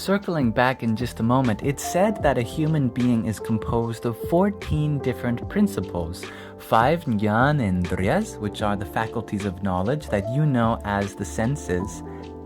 circling back in just a moment, it's said that a human being is composed of 14 different principles. 5 jnanendriyas, which are the faculties of knowledge that you know as the senses,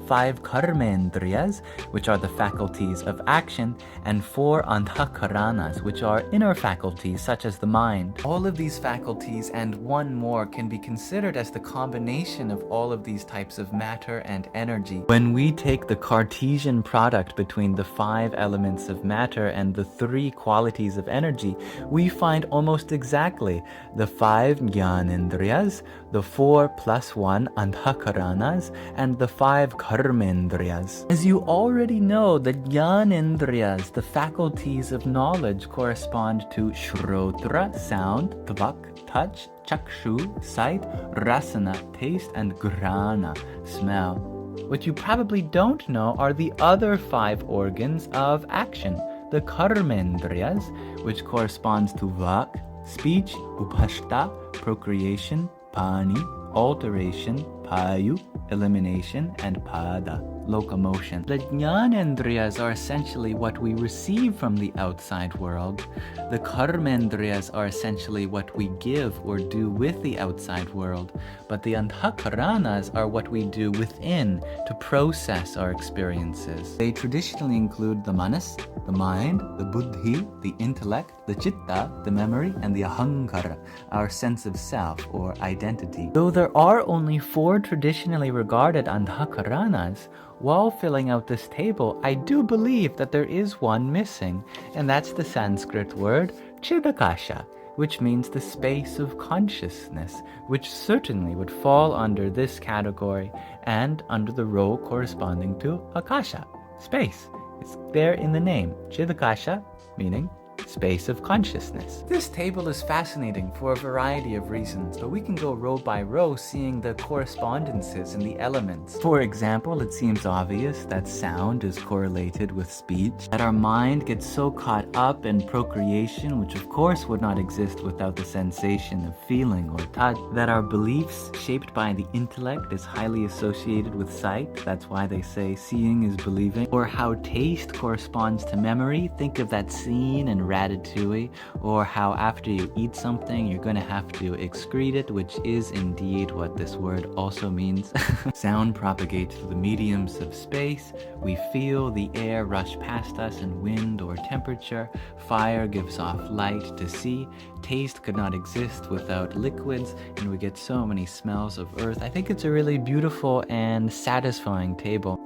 5 karmendriyas, which are the faculties of action, and 4 antahkaranas, which are inner faculties such as the mind. All of these faculties and one more can be considered as the combination of all of these types of matter and energy. When we take the Cartesian product between the 5 elements of matter and the 3 qualities of energy, we find almost exactly the 5 jnanendriyas, the 4 plus 1 antahkaranas, and the 5 karmendriyas. As you already know, the jnanendriyas, the faculties of knowledge, correspond to shrotra, sound, tvak, touch, chakshu, sight, rasana, taste, and grana, smell. What you probably don't know are the other 5 organs of action, the karmendriyas, which corresponds to vak, speech, upashta, procreation, pani, alteration, payu, elimination, and pada, locomotion. The jnanendriyas are essentially what we receive from the outside world. The karmendriyas are essentially what we give or do with the outside world. But the antahkaranas are what we do within to process our experiences. They traditionally include the manas, the mind, the buddhi, the intellect, the chitta, the memory, and the ahankara, our sense of self or identity. Though there are only 4 traditionally regarded antahkaranas, while filling out this table, I do believe that there is one missing, and that's the Sanskrit word chidakasha, which means the space of consciousness, which certainly would fall under this category and under the role corresponding to akasha, space. It's there in the name, chidakasha, meaning space of consciousness. This table is fascinating for a variety of reasons, but we can go row by row seeing the correspondences in the elements. For example, it seems obvious that sound is correlated with speech, that our mind gets so caught up in procreation, which of course would not exist without the sensation of feeling or touch, that our beliefs shaped by the intellect is highly associated with sight, that's why they say seeing is believing, or how taste corresponds to memory. Think of that scene in Ratatouille, or how after you eat something you're going to have to excrete it, which is indeed what this word also means. Sound propagates through the mediums of space. We feel the air rush past us in wind or temperature. Fire gives off light to see. Taste could not exist without liquids, and we get so many smells of earth. I think it's a really beautiful and satisfying table.